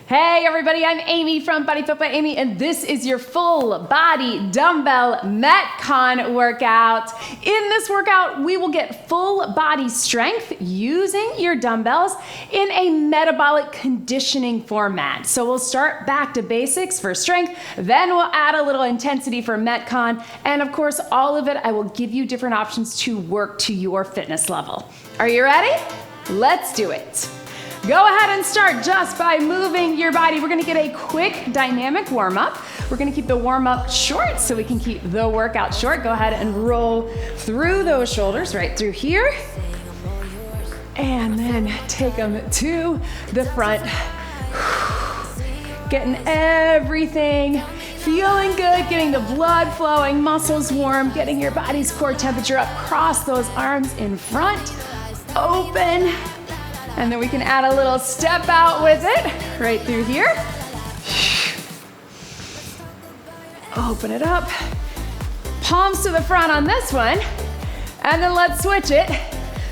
Hey everybody, I'm Amy from BodyFit by Amy, and this is your full body dumbbell MetCon workout. In this workout, we will get full body strength using your dumbbells in a metabolic conditioning format. So we'll start back to basics for strength, then we'll add a little intensity for MetCon, and of course, all of it, I will give you different options to work to your fitness level. Are you ready? Let's do it. Go ahead and start just by moving your body. We're gonna get a quick dynamic warm up. We're gonna keep the warm up short so we can keep the workout short. Go ahead and roll through those shoulders right through here. And then take them to the front. Getting everything feeling good, getting the blood flowing, muscles warm, getting your body's core temperature up. Cross those arms in front, open. And then we can add a little step out with it, right through here. Open it up. Palms to the front on this one. And then let's switch it.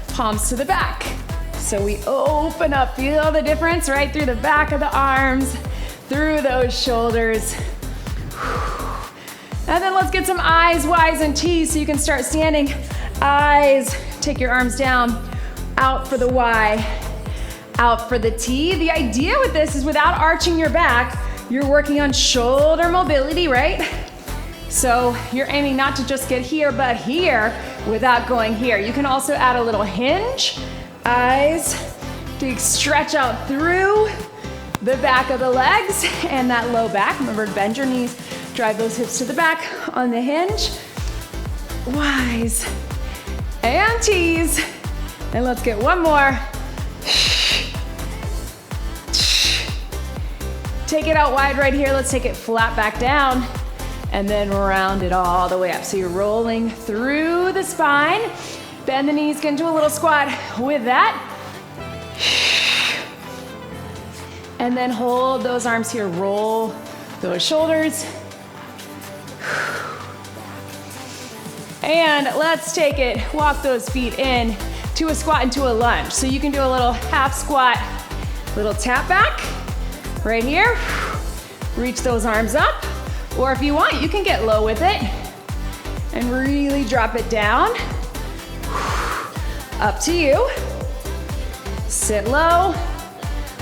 Palms to the back. So we open up, feel the difference right through the back of the arms, through those shoulders. And then let's get some I's, Y's, and T's so you can start standing. I's, take your arms down, out for the Y. Out for the T. The idea with this is without arching your back, you're working on shoulder mobility, right? So you're aiming not to just get here, but here without going here. You can also add a little hinge, eyes, big stretch out through the back of the legs and that low back. Remember to bend your knees, drive those hips to the back on the hinge. Y's and T's. And let's get one more. Take it out wide right here. Let's take it flat back down and then round it all the way up. So you're rolling through the spine. Bend the knees, get into a little squat with that. And then hold those arms here. Roll those shoulders. And let's take it, walk those feet in to a squat into a lunge. So you can do a little half squat, little tap back. Right here, reach those arms up, or if you want, you can get low with it and really drop it down. Up to you. Sit low,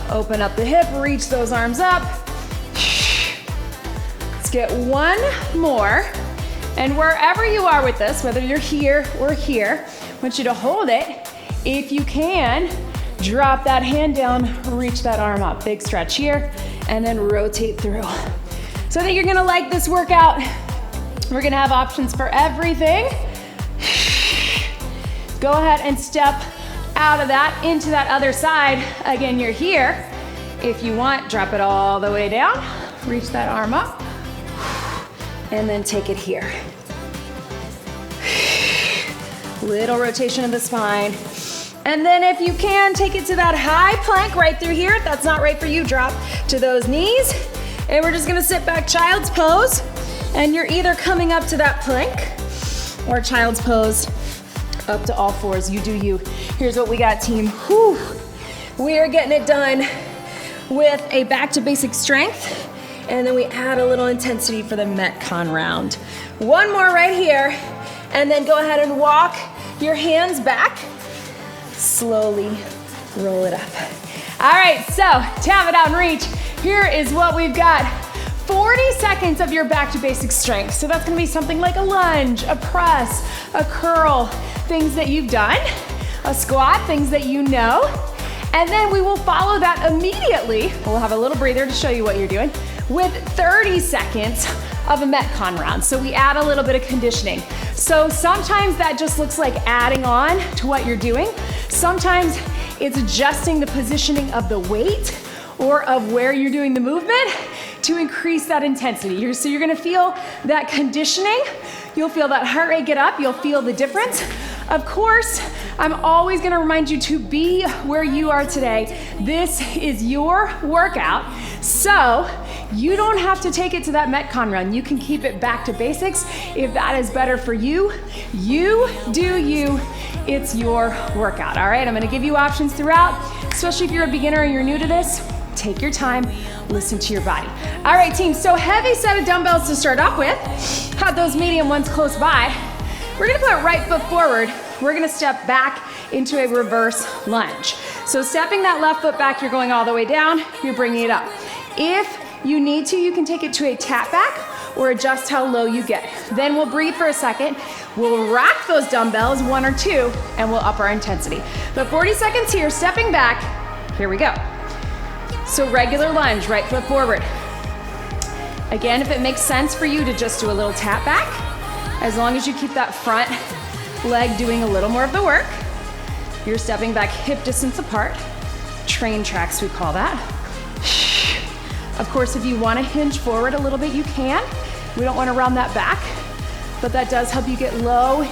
open up the hip, reach those arms up. Let's get one more. And wherever you are with this, whether you're here or here, I want you to hold it. If you can, drop that hand down, reach that arm up. Big stretch here, and then rotate through. So I think you're gonna like this workout. We're gonna have options for everything. Go ahead and step out of that into that other side. Again, you're here. If you want, drop it all the way down, reach that arm up, and then take it here. Little rotation of the spine. And then if you can, take it to that high plank right through here. If that's not right for you, drop to those knees. And we're just gonna sit back, child's pose. And you're either coming up to that plank or child's pose up to all fours. You do you. Here's what we got, team. Whew. We are getting it done with a back to basic strength. And then we add a little intensity for the MetCon round. One more right here. And then go ahead and walk your hands back. Slowly roll it up. All right, so tap it out and reach. Here is what we've got. 40 seconds of your back to basic strength. So that's gonna be something like a lunge, a press, a curl, things that you've done, a squat, things that you know. And then we will follow that immediately. We'll have a little breather to show you what you're doing with 30 seconds of a MetCon round. So we add a little bit of conditioning. So sometimes that just looks like adding on to what you're doing. Sometimes it's adjusting the positioning of the weight or of where you're doing the movement to increase that intensity. So you're gonna feel that conditioning. You'll feel that heart rate get up. You'll feel the difference. Of course, I'm always gonna remind you to be where you are today. This is your workout. So you don't have to take it to that MetCon run. You can keep it back to basics if that is better for you. You do you. It's your workout, all right? I'm gonna give you options throughout, especially if you're a beginner and you're new to this. Take your time, listen to your body. All right, team, so heavy set of dumbbells to start off with. Have those medium ones close by. We're gonna put right foot forward. We're gonna step back into a reverse lunge. So stepping that left foot back, you're going all the way down, you're bringing it up. If you need to, you can take it to a tap back or adjust how low you get. Then we'll breathe for a second. We'll rack those dumbbells, 1 or 2, and we'll up our intensity. But 40 seconds here, stepping back. Here we go. So regular lunge, right foot forward. Again, if it makes sense for you to just do a little tap back, as long as you keep that front leg doing a little more of the work, you're stepping back hip distance apart. Train tracks, we call that. Of course, if you want to hinge forward a little bit, you can. We don't want to round that back, but that does help you get low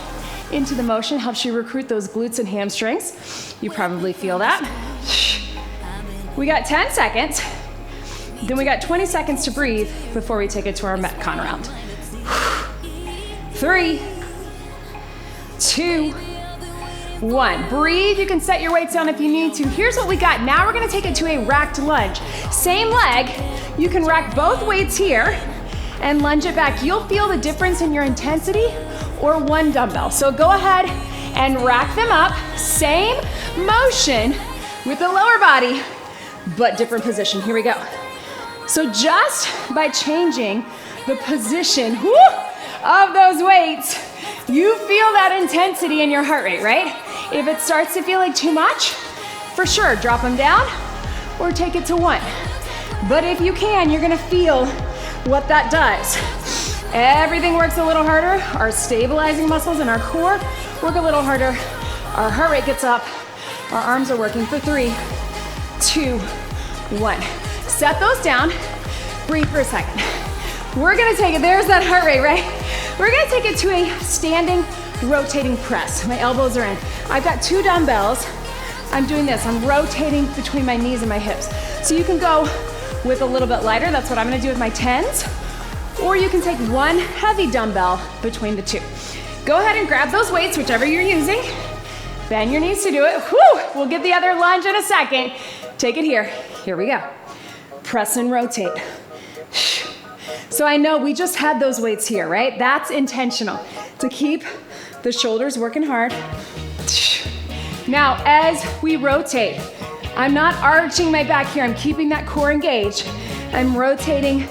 into the motion, helps you recruit those glutes and hamstrings. You probably feel that. We got 10 seconds. Then we got 20 seconds to breathe before we take it to our MetCon round. 3, 2, 1. Breathe. You can set your weights down if you need to. Here's what we got. Now we're going to take it to a racked lunge. Same leg. You can rack both weights here and lunge it back. You'll feel the difference in your intensity or one dumbbell. So go ahead and rack them up. Same motion with the lower body, but different position. Here we go. So just by changing the position of those weights, you feel that intensity in your heart rate, right? If it starts to feel like too much, for sure, drop them down or take it to 1. But if you can, you're gonna feel what that does. Everything works a little harder. Our stabilizing muscles in our core work a little harder. Our heart rate gets up. Our arms are working for 3, 2, 1. Set those down. Breathe for a second. We're gonna take it, there's that heart rate, right? We're gonna take it to a standing rotating press. My elbows are in. I've got 2 dumbbells. I'm doing this. I'm rotating between my knees and my hips. So you can go with a little bit lighter. That's what I'm gonna do with my 10s. Or you can take 1 heavy dumbbell between the 2. Go ahead and grab those weights, whichever you're using. Bend your knees to do it. Whew. We'll get the other lunge in a second. Take it here. Here we go. Press and rotate. So I know we just had those weights here, right? That's intentional, to keep the shoulders working hard. Now, as we rotate, I'm not arching my back here. I'm keeping that core engaged. I'm rotating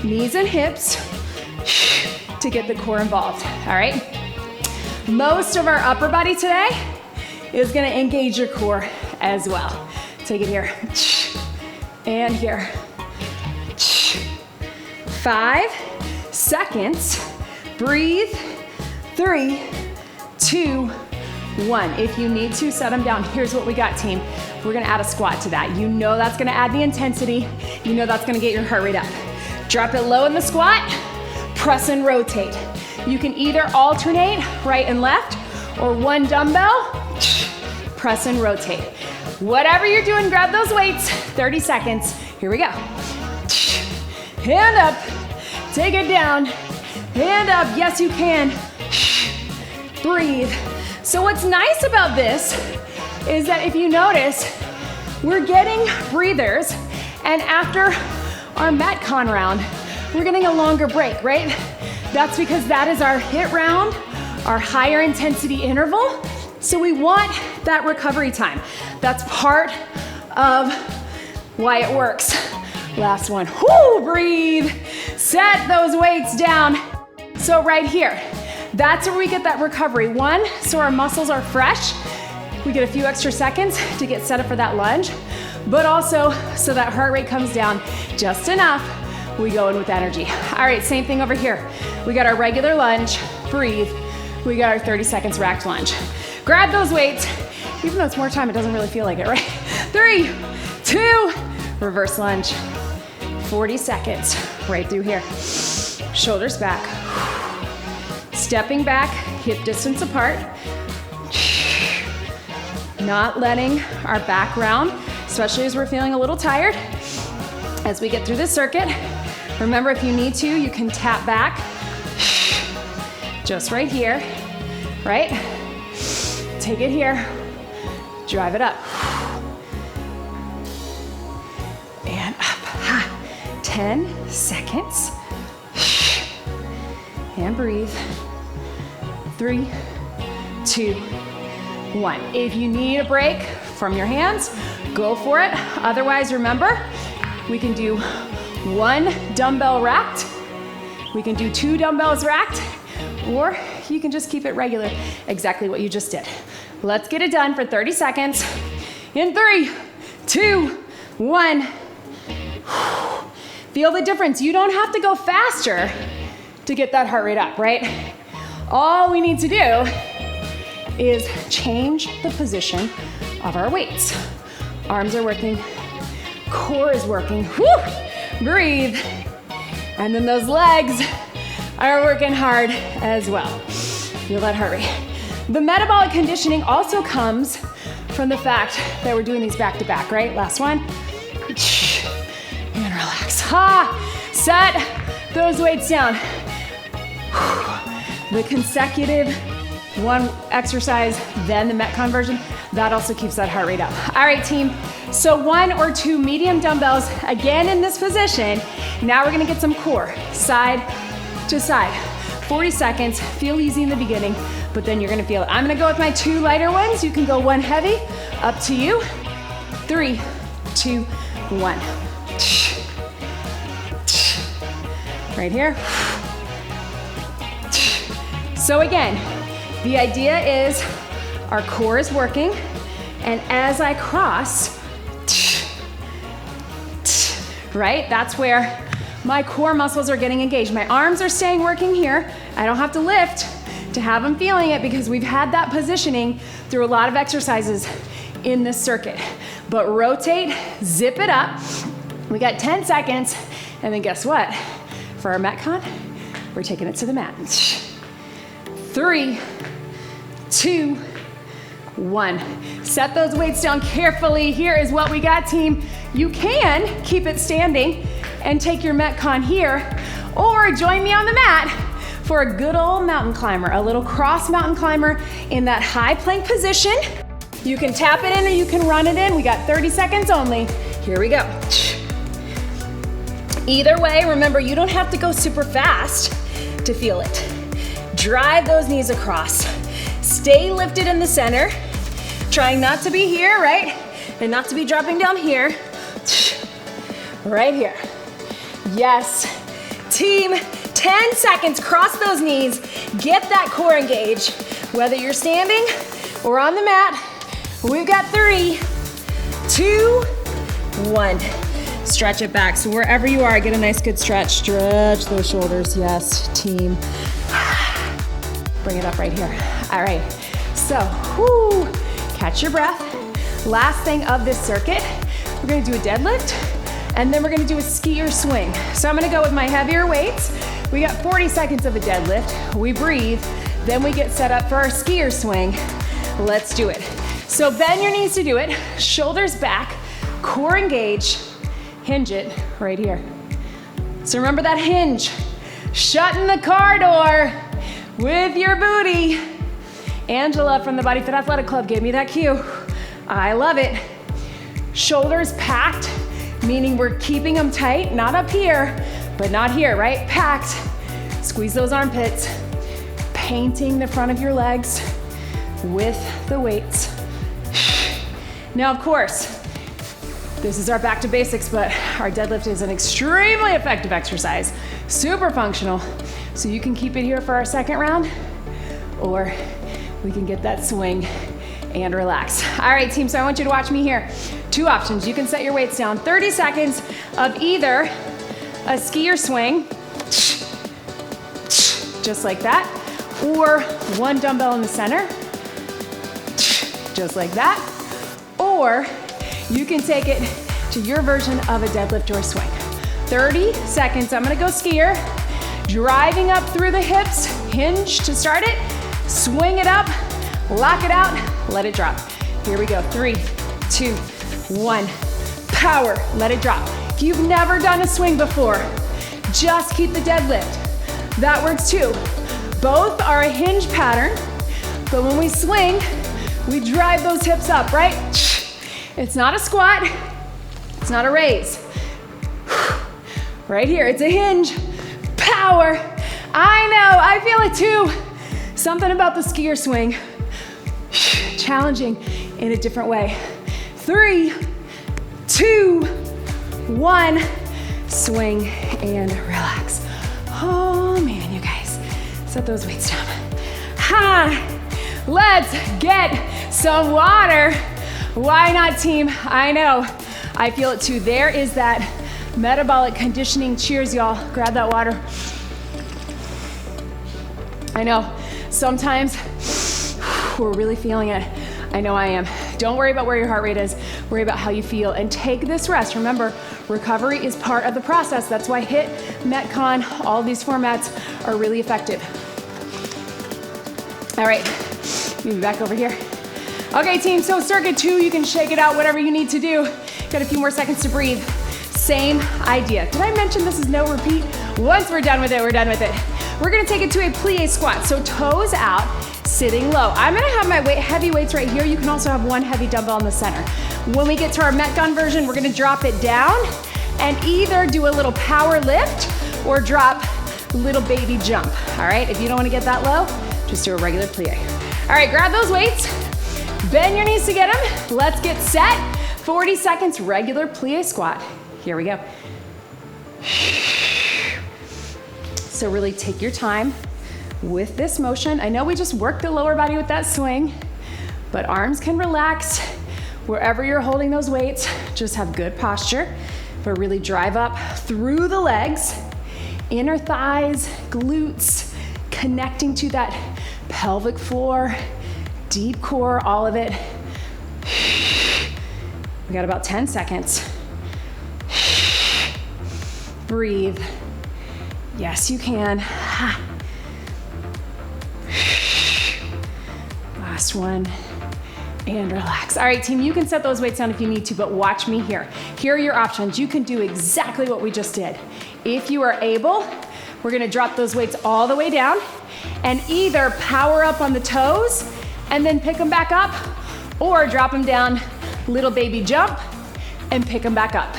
knees and hips to get the core involved, all right? Most of our upper body today is gonna engage your core as well. Take it here, and here. 5 seconds, breathe, 3, 2, 1. If you need to, set them down. Here's what we got, team. We're gonna add a squat to that. You know that's gonna add the intensity. You know that's gonna get your heart rate up. Drop it low in the squat, press and rotate. You can either alternate right and left, or 1 dumbbell, press and rotate. Whatever you're doing, grab those weights. 30 seconds, here we go. Hand up, take it down, hand up, yes you can. Breathe. So what's nice about this is that if you notice, we're getting breathers, and after our MetCon round, we're getting a longer break, right? That's because that is our HIIT round, our higher intensity interval. So we want that recovery time. That's part of why it works. Last one, breathe. Set those weights down. So right here, that's where we get that recovery. 1, so our muscles are fresh. We get a few extra seconds to get set up for that lunge, but also so that heart rate comes down just enough. We go in with energy. All right, same thing over here. We got our regular lunge, breathe. We got our 30 seconds racked lunge. Grab those weights. Even though it's more time, it doesn't really feel like it, right? 3, 2, reverse lunge. 40 seconds, right through here. Shoulders back. Stepping back, hip distance apart. Not letting our back round, especially as we're feeling a little tired. As we get through this circuit, remember if you need to, you can tap back. Just right here, right? Take it here, drive it up. And 10 seconds. And breathe. 3, 2, 1. If you need a break from your hands, go for it. Otherwise, remember, we can do 1 dumbbell racked. We can do 2 dumbbells racked, or you can just keep it regular, exactly what you just did. Let's get it done for 30 seconds. In 3, 2, 1. Feel the difference. You don't have to go faster to get that heart rate up, right? All we need to do is change the position of our weights. Arms are working, core is working. Whew. Breathe. And then those legs are working hard as well. Feel that heart rate. The metabolic conditioning also comes from the fact that we're doing these back to back, right? Last one. And relax. Set those weights down. The consecutive one exercise, then the MetCon version, that also keeps that heart rate up. All right, team. So 1 or 2 medium dumbbells, again in this position. Now we're gonna get some core, side to side. 40 seconds, feel easy in the beginning, but then you're gonna feel it. I'm gonna go with my 2 lighter ones. You can go 1 heavy, up to you. 3, 2, 1. Right here. So again, the idea is our core is working, and as I cross, right, that's where my core muscles are getting engaged. My arms are staying working here. I don't have to lift to have them feeling it because we've had that positioning through a lot of exercises in this circuit. But rotate, zip it up. We got 10 seconds, and then guess what? For our MetCon, we're taking it to the mat. 3, 2, 1. Set those weights down carefully. Here is what we got, team. You can keep it standing and take your MetCon here, or join me on the mat for a good old mountain climber, a little cross mountain climber in that high plank position. You can tap it in or you can run it in. We got 30 seconds only. Here we go. Either way, remember, you don't have to go super fast to feel it. Drive those knees across. Stay lifted in the center. Trying not to be here, right? And not to be dropping down here. Right here. Yes. Team, 10 seconds, cross those knees. Get that core engaged. Whether you're standing or on the mat, we've got 3, 2, 1. Stretch it back. So wherever you are, get a nice good stretch. Stretch those shoulders. Yes, team. Bring it up right here. All right. So, catch your breath. Last thing of this circuit, we're gonna do a deadlift, and then we're gonna do a skier swing. So I'm gonna go with my heavier weights. We got 40 seconds of a deadlift. We breathe, then we get set up for our skier swing. Let's do it. So bend your knees to do it. Shoulders back, core engaged. Hinge it right here. So remember that hinge. Shutting the car door with your booty. Angela from the BodyFit Athletic Club gave me that cue. I love it. Shoulders packed, meaning we're keeping them tight, not up here, but not here, right? Packed. Squeeze those armpits. Painting the front of your legs with the weights. Now, of course, this is our back to basics, but our deadlift is an extremely effective exercise, super functional. So you can keep it here for our second round, or we can get that swing and relax. All right, team, so I want you to watch me here. 2 options. You can set your weights down. 30 seconds of either a skier swing, just like that, or 1 dumbbell in the center, just like that, or you can take it to your version of a deadlift or a swing. 30 seconds. I'm gonna go skier. Driving up through the hips, hinge to start it, swing it up, lock it out, let it drop. Here we go, 3, 2, 1. Power, let it drop. If you've never done a swing before, just keep the deadlift. That works too. Both are a hinge pattern, but when we swing, we drive those hips up, right? It's not a squat, it's not a raise. Right here, it's a hinge. Power. I know, I feel it too. Something about the skier swing. Challenging in a different way. 3, 2, 1. Swing and relax. Oh man, you guys. Set those weights down. Ha! Let's get some water. Why not, team? I know. I feel it too. There is that metabolic conditioning. Cheers, y'all. Grab that water. I know. Sometimes we're really feeling it. I know I am. Don't worry about where your heart rate is. Worry about how you feel and take this rest. Remember, recovery is part of the process. That's why HIIT, MetCon, all these formats are really effective. All right, move back over here. Okay, team, so circuit 2, you can shake it out, whatever you need to do. Got a few more seconds to breathe. Same idea. Did I mention this is no repeat? Once we're done with it, we're done with it. We're gonna take it to a plie squat. So toes out, sitting low. I'm gonna have my heavy weights right here. You can also have one heavy dumbbell in the center. When we get to our MetCon version, we're gonna drop it down and either do a little power lift or drop little baby jump, all right? If you don't wanna get that low, just do a regular plie. All right, grab those weights, bend your knees to get them. Let's get set. 40 seconds, regular plie squat. Here we go. So really take your time with this motion. I know we just worked the lower body with that swing, but arms can relax. Wherever you're holding those weights, just have good posture, but really drive up through the legs, inner thighs, glutes, connecting to that pelvic floor, deep core, all of it. We got about 10 seconds. Breathe. Yes, you can. Last one, and relax. All right, team, you can set those weights down if you need to, but watch me here. Here are your options. You can do exactly what we just did. If you are able, we're gonna drop those weights all the way down and either power up on the toes and then pick them back up, or drop them down, little baby jump, and pick them back up.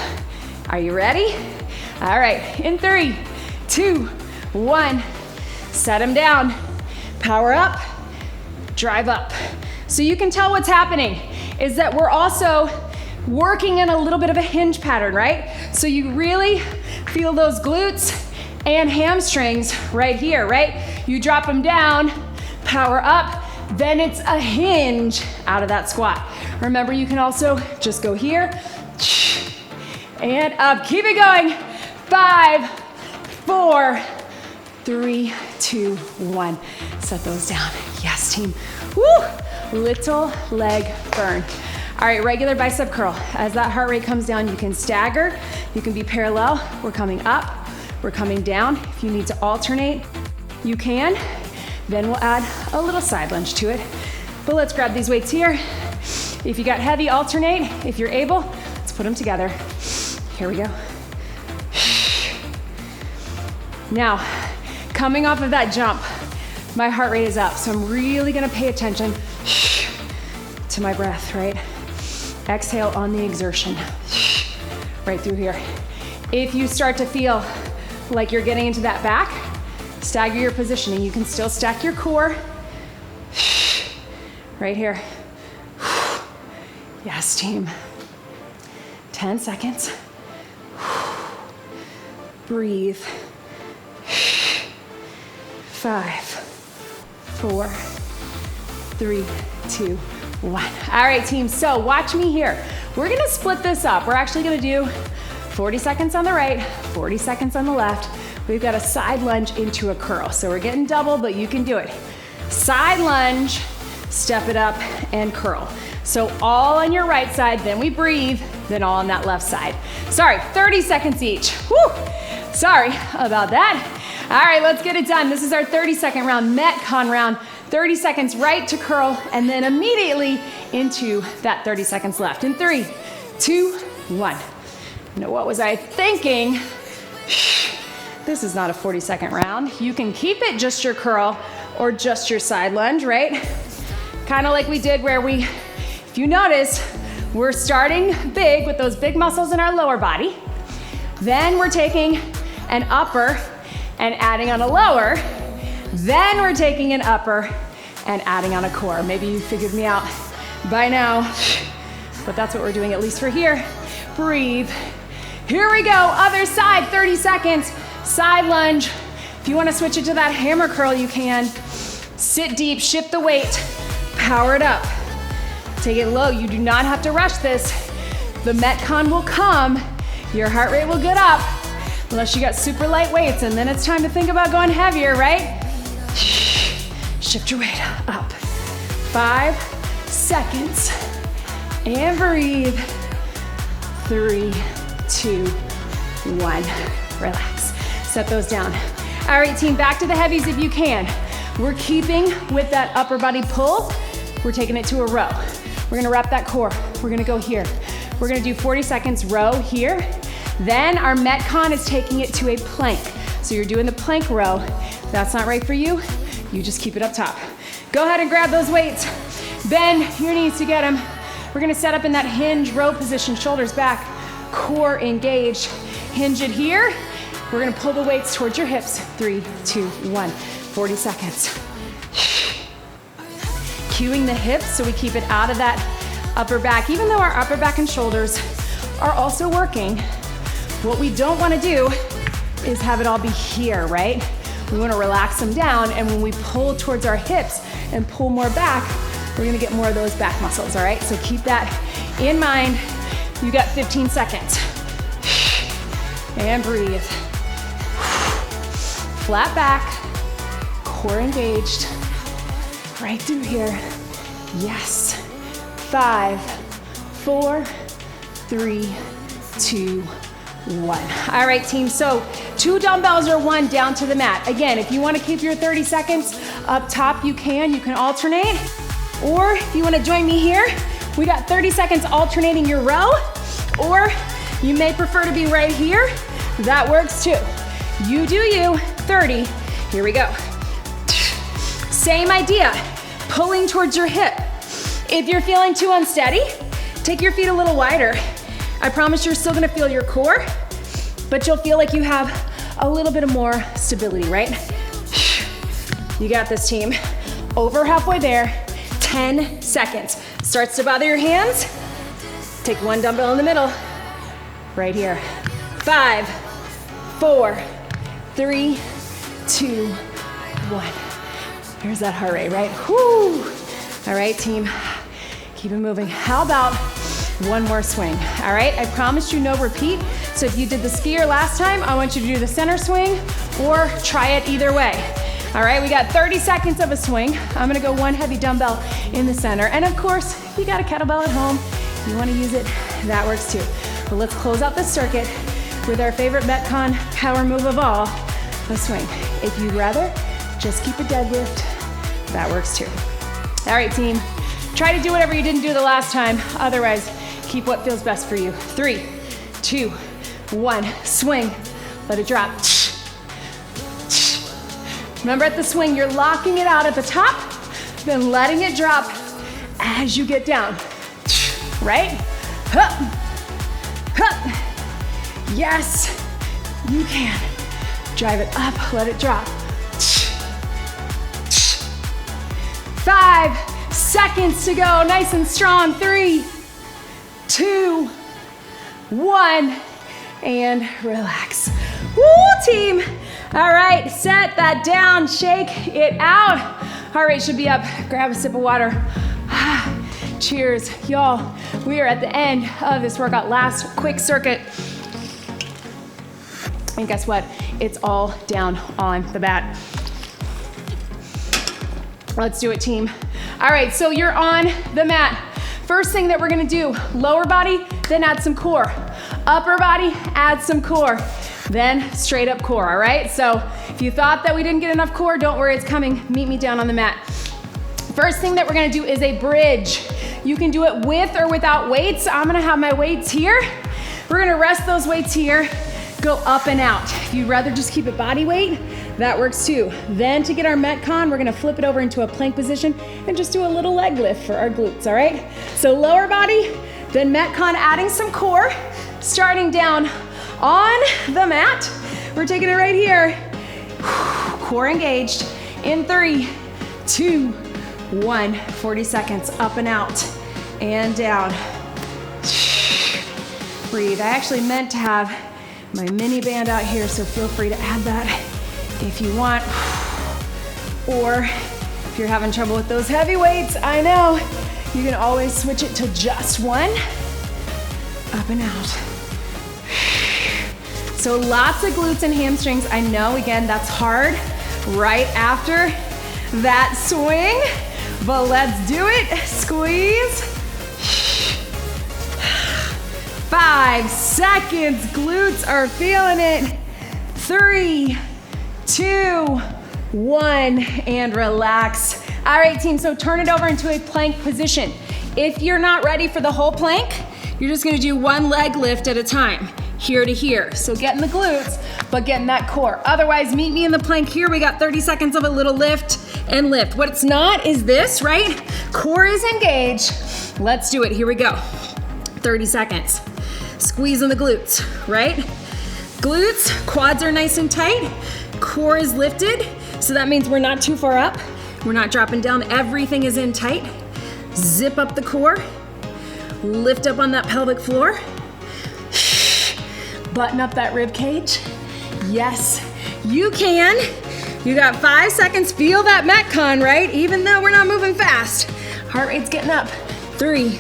Are you ready? All right, in 3, 2, 1, set them down, power up, drive up. So you can tell what's happening is that we're also working in a little bit of a hinge pattern, right? So you really feel those glutes and hamstrings right here, right? You drop them down, power up, then it's a hinge out of that squat. Remember, you can also just go here and up. Keep it going. 5, 4, 3, 2, 1. Set those down. Yes, team. Woo! Little leg burn. All right, regular bicep curl. As that heart rate comes down, you can stagger. You can be parallel. We're coming up. We're coming down. If you need to alternate, you can. Then we'll add a little side lunge to it. But let's grab these weights here. If you got heavy, alternate. If you're able, let's put them together. Here we go. Now, coming off of that jump, my heart rate is up, so I'm really gonna pay attention to my breath, right? Exhale on the exertion, right through here. If you start to feel like you're getting into that back, stagger your positioning. You can still stack your core, right here. Yes, team. 10 seconds. Breathe. 5, 4, 3, 2, 1. All right, team, so watch me here. We're gonna split this up. We're actually gonna do 40 seconds on the right, 40 seconds on the left. We've got a side lunge into a curl. So we're getting double, but you can do it. Side lunge, step it up, and curl. So all on your right side, then we breathe, then all on that left side. Sorry, 30 seconds each. Whew. Sorry about that. All right, let's get it done. This is our 30-second round, MetCon round. 30 seconds right to curl, and then immediately into that 30 seconds left. In 3, 2, 1. Now, what was I thinking? This is not a 40-second round. You can keep it just your curl or just your side lunge, right? Kind of like we did where we, if you notice, we're starting big with those big muscles in our lower body. Then we're taking an upper and adding on a lower. Then we're taking an upper and adding on a core. Maybe you figured me out by now, but that's what we're doing, at least for here. Breathe. Here we go, other side, 30 seconds. Side lunge. If you want to switch it to that hammer curl, you can. Sit deep, shift the weight, power it up. Take it low, you do not have to rush this. The MetCon will come, your heart rate will get up, unless you got super light weights, and then it's time to think about going heavier, right? Shift your weight up. 5 seconds, and breathe. 3, 2, 1, relax. Set those down. All right, team, back to the heavies if you can. We're keeping with that upper body pull. We're taking it to a row. We're gonna wrap that core. We're gonna go here. We're gonna do 40 seconds row here. Then our MetCon is taking it to a plank. So you're doing the plank row. If that's not right for you, you just keep it up top. Go ahead and grab those weights. Bend your knees to get them. We're gonna set up in that hinge row position, shoulders back, core engaged. Hinge it here. We're gonna pull the weights towards your hips. 3, 2, 1, 40 seconds. Cueing the hips so we keep it out of that upper back. Even though our upper back and shoulders are also working, what we don't wanna do is have it all be here, right? We wanna relax them down, and when we pull towards our hips and pull more back, we're gonna get more of those back muscles, all right? So keep that in mind. You got 15 seconds. And breathe. Flat back, core engaged. Right through here. Yes. 5, 4, 3, 2, 1. All right, team, so 2 dumbbells or 1 down to the mat. Again, if you wanna keep your 30 seconds up top, you can alternate. Or if you wanna join me here, we got 30 seconds alternating your row, or you may prefer to be right here. That works too. You do you. 30, here we go. Same idea, pulling towards your hip. If you're feeling too unsteady, take your feet a little wider. I promise you're still gonna feel your core, but you'll feel like you have a little bit of more stability, right? You got this, team. Over halfway there, 10 seconds. Starts to bother your hands? Take 1 dumbbell in the middle, right here. 5, 4, 3, 2, 1. Here's that heart rate, right? Whoo! All right, team, keep it moving. How about 1 more swing? All right, I promised you no repeat. So if you did the skier last time, I want you to do the center swing or try it either way. All right, we got 30 seconds of a swing. I'm gonna go 1 heavy dumbbell in the center. And of course, you got a kettlebell at home. You wanna use it, that works too. But let's close out this circuit with our favorite MetCon power move of all, a swing. If you'd rather, just keep a deadlift, that works too. All right, team, try to do whatever you didn't do the last time. Otherwise, keep what feels best for you. 3, 2, 1, swing, let it drop. Remember, at the swing, you're locking it out at the top, then letting it drop as you get down, right? Hup, hup. Yes, you can. Drive it up, let it drop. 5 seconds to go, nice and strong. 3, 2, 1, and relax. Woo, team. All right, set that down, shake it out. Heart rate should be up. Grab a sip of water. Cheers, y'all. We are at the end of this workout, last quick circuit. And guess what? It's all down on the mat. Let's do it, team. All right, so you're on the mat. First thing that we're gonna do, lower body, then add some core. Upper body, add some core. Then straight up core, all right? So if you thought that we didn't get enough core, don't worry, it's coming. Meet me down on the mat. First thing that we're gonna do is a bridge. You can do it with or without weights. I'm gonna have my weights here. We're gonna rest those weights here, go up and out. If you'd rather just keep it body weight, that works too. Then to get our MetCon, we're gonna flip it over into a plank position and just do a little leg lift for our glutes, all right? So lower body, then MetCon, adding some core, starting down on the mat. We're taking it right here. Core engaged in 3, 2, 1. 40 seconds, up and out and down. Breathe. I actually meant to have my mini band out here, so feel free to add that if you want. Or if you're having trouble with those heavy weights, I know, you can always switch it to just one. Up and out. So lots of glutes and hamstrings. I know, again, that's hard right after that swing, but let's do it. Squeeze. 5 seconds. Glutes are feeling it. 3, 2, 1, and relax. All right, team, so turn it over into a plank position. If you're not ready for the whole plank, you're just gonna do one leg lift at a time, here to here. So getting the glutes, but getting that core. Otherwise, meet me in the plank here. We got 30 seconds of a little lift and lift. What it's not is this, right? Core is engaged. Let's do it, here we go. 30 seconds. Squeezing the glutes, right? Glutes, quads are nice and tight. Core is lifted, so that means we're not too far up. We're not dropping down, everything is in tight. Zip up the core. Lift up on that pelvic floor. Button up that rib cage. Yes, you can. You got 5 seconds. Feel that MetCon, right? Even though we're not moving fast. Heart rate's getting up. 3,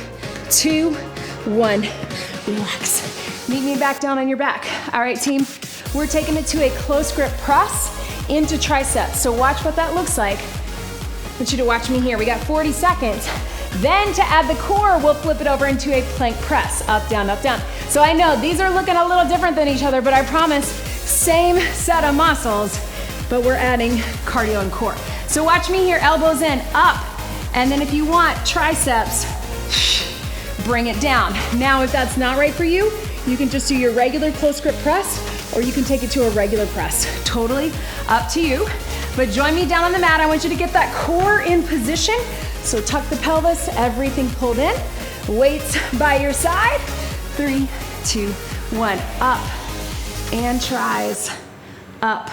2, 1. Relax. Meet me back down on your back. All right, team. We're taking it to a close grip press into triceps. So watch what that looks like. I want you to watch me here. We got 40 seconds. Then to add the core, we'll flip it over into a plank press. Up, down, up, down. So I know these are looking a little different than each other, but I promise, same set of muscles, but we're adding cardio and core. So watch me here, elbows in, up. And then if you want triceps, bring it down. Now, if that's not right for you, you can just do your regular close grip press, or you can take it to a regular press. Totally up to you. But join me down on the mat. I want you to get that core in position. So tuck the pelvis, everything pulled in. Weights by your side. 3, 2, 1. Up and tries. Up,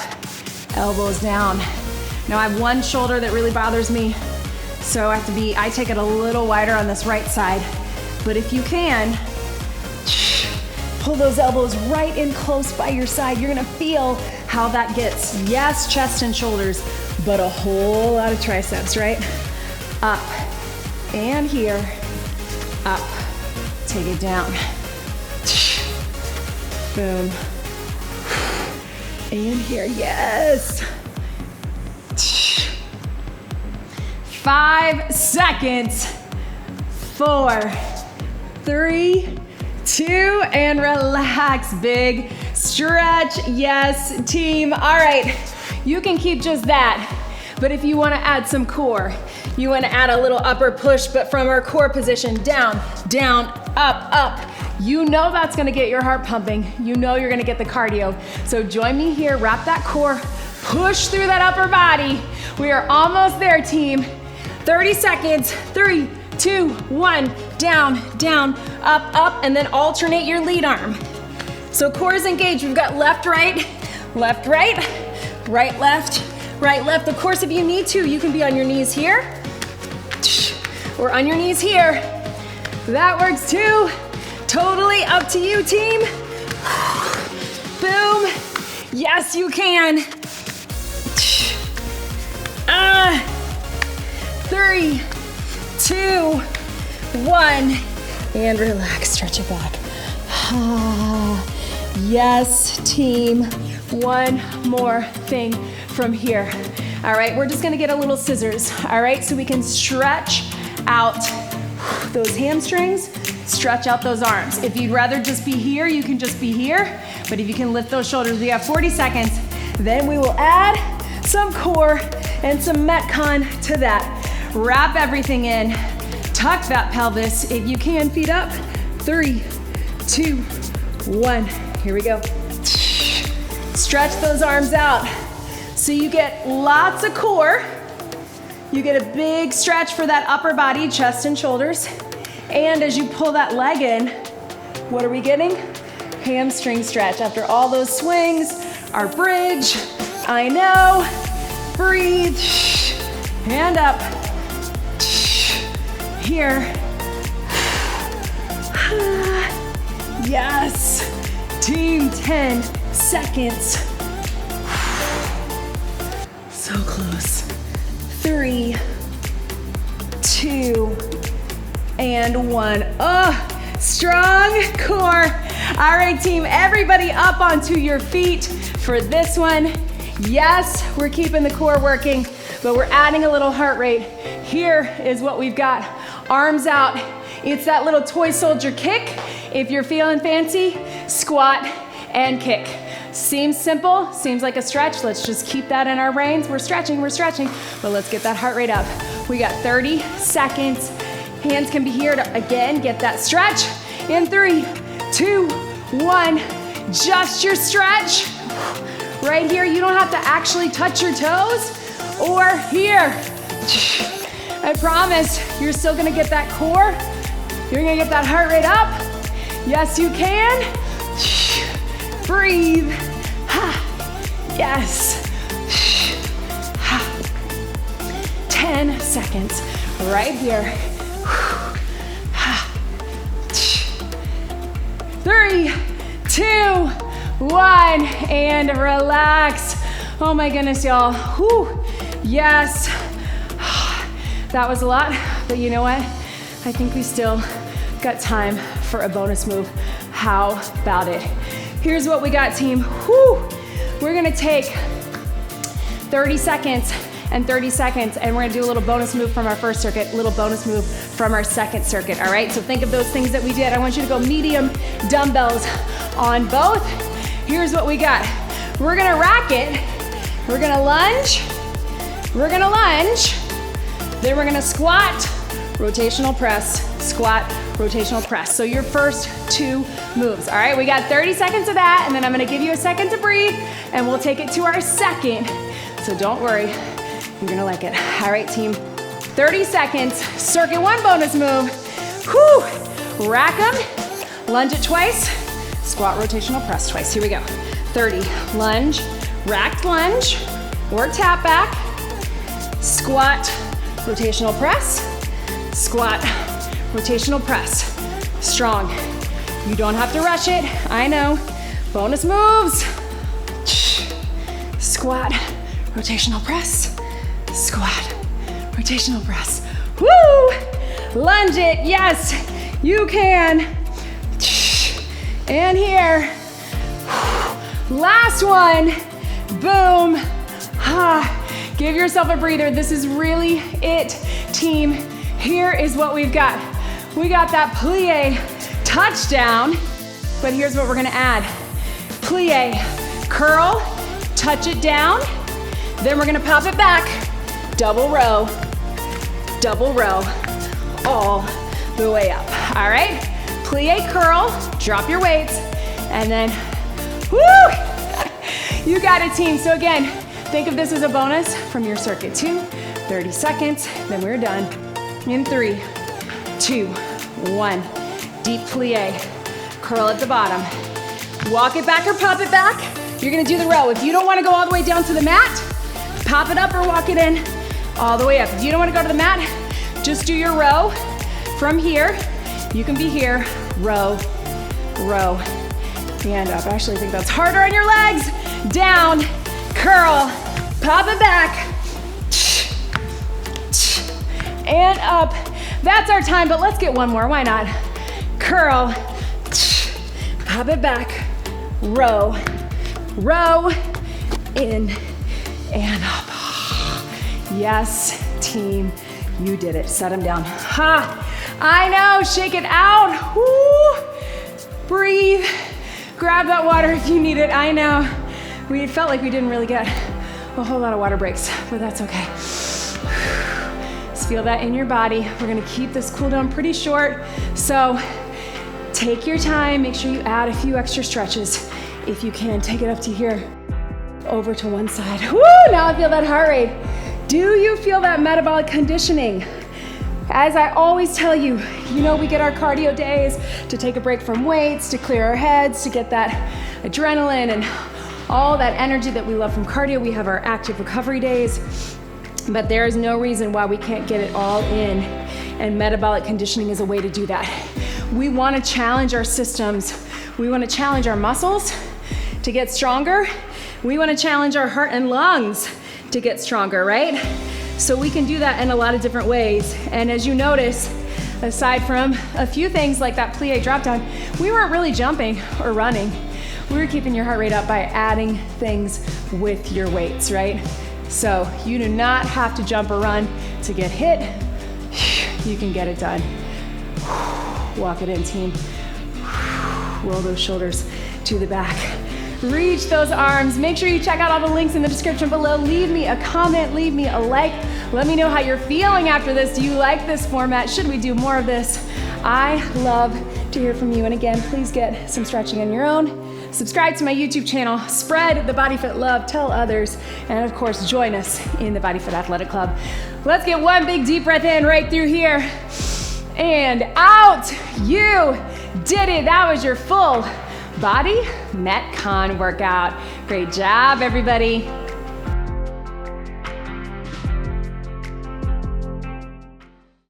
elbows down. Now I have one shoulder that really bothers me, so I take it a little wider on this right side. But if you can, pull those elbows right in close by your side. You're gonna feel how that gets. Yes, chest and shoulders, but a whole lot of triceps, right? Up and here, up, take it down. Boom. And here, yes. 5 seconds. 4, 3, 2, and relax. Big stretch. Yes, team. All right, you can keep just that. But if you want to add some core, you want to add a little upper push, but from our core position, down, down, up, up. You know that's going to get your heart pumping. You know you're going to get the cardio. So join me here, wrap that core, push through that upper body. We are almost there, team. 30 seconds. 3, 2, 1. Down, down, up, up, and then alternate your lead arm. So core is engaged. We've got left, right, left, right, right, left, right, left. Of course, if you need to, you can be on your knees here or on your knees here. That works too. Totally up to you, team. Boom. Yes, you can. 3, 2, 1, and relax. Stretch it back. Yes, team. One more thing from here. All right, we're just gonna get a little scissors. All right, so we can stretch out those hamstrings, stretch out those arms. If you'd rather just be here, you can just be here. But if you can lift those shoulders, we have 40 seconds. Then we will add some core and some MetCon to that. Wrap everything in, tuck that pelvis. If you can, feet up. 3, 2, 1. Here we go. Stretch those arms out. So you get lots of core. You get a big stretch for that upper body, chest and shoulders. And as you pull that leg in, what are we getting? hamstring stretch. After all those swings, our bridge, I know. Breathe, hand up. Here. Yes. Team, 10 seconds. So close. 3, 2, and 1. Oh, strong core. All right, team, everybody up onto your feet for this one. Yes, we're keeping the core working, but we're adding a little heart rate. Here is what we've got. Arms out. It's that little toy soldier kick. If you're feeling fancy, squat and kick. Seems simple, seems like a stretch. Let's just keep that in our brains. We're stretching, but let's get that heart rate up. We got 30 seconds. Hands can be here to, again, get that stretch. In 3, 2, 1, just your stretch. Right here, you don't have to actually touch your toes, or here. I promise, you're still gonna get that core. You're gonna get that heart rate up. Yes, you can. Breathe. Yes. 10 seconds right here. 3, 2, 1, and relax. Oh my goodness, y'all. Whew. Yes. That was a lot, but you know what? I think we still got time for a bonus move. How about it? Here's what we got, team. Whew. We're gonna take 30 seconds and 30 seconds, and we're gonna do a little bonus move from our first circuit, a little bonus move from our second circuit, all right? So think of those things that we did. I want you to go medium dumbbells on both. Here's what we got. We're gonna rack it. We're gonna lunge. We're gonna lunge. Then we're gonna squat, rotational press, squat, rotational press. So your first 2 moves, all right? We got 30 seconds of that, and then I'm gonna give you a second to breathe, and we'll take it to our second. So don't worry, you're gonna like it. All right, team, 30 seconds, circuit 1 bonus move. Whew, rack them, lunge it twice, squat, rotational press twice. Here we go. 30, lunge, racked lunge, or tap back, squat, rotational press, squat, rotational press. Strong. You don't have to rush it. I know. Bonus moves. Squat, rotational press, squat, rotational press. Woo! Lunge it. Yes, you can. And here. Last one. Boom. Give yourself a breather. This is really it, team. Here is what we've got. We got that plie touchdown, but here's what we're gonna add. Plie, curl, touch it down, then we're gonna pop it back, double row, all the way up, all right? Plie, curl, drop your weights, and then, woo! You got it, team. So again, think of this as a bonus from your circuit 2, 30 seconds, then we're done. In 3, 2, 1. Deep plie, curl at the bottom. Walk it back or pop it back. You're gonna do the row. If you don't wanna go all the way down to the mat, pop it up or walk it in all the way up. If you don't wanna go to the mat, just do your row from here. You can be here, row, and up. I actually think that's harder on your legs. Down, curl, pop it back, and up. That's our time, but let's get one more, why not? Curl, pop it back, row, in and up. Yes, team, you did it. Set them down. I know, shake it out. Woo. Breathe, grab that water if you need it. I know, we felt like we didn't really get a whole lot of water breaks, but that's okay. Just feel that in your body. We're gonna keep this cool down pretty short, so take your time, make sure you add a few extra stretches. If you can, take it up to here, over to one side. Woo, now I feel that heart rate. Do you feel that metabolic conditioning? As I always tell you, we get our cardio days to take a break from weights, to clear our heads, to get that adrenaline and all that energy that we love from cardio. We have our active recovery days, but there is no reason why we can't get it all in, and metabolic conditioning is a way to do that. We want to challenge our systems. We want to challenge our muscles to get stronger. We want to challenge our heart and lungs to get stronger, right? So we can do that in a lot of different ways. And as you notice, aside from a few things like that plie drop down, we weren't really jumping or running. We were keeping your heart rate up by adding things with your weights, right? So you do not have to jump or run to get hit. You can get it done. Walk it in, team. Roll those shoulders to the back. Reach those arms. Make sure you check out all the links in the description below. Leave me a comment, leave me a like. Let me know how you're feeling after this. Do you like this format? Should we do more of this? I love to hear from you. And again, please get some stretching on your own. Subscribe to my YouTube channel, spread the BodyFit love, tell others, and of course, join us in the BodyFit Athletic Club. Let's get one big deep breath in right through here and out. You did it. That was your full body MetCon workout. Great job, everybody.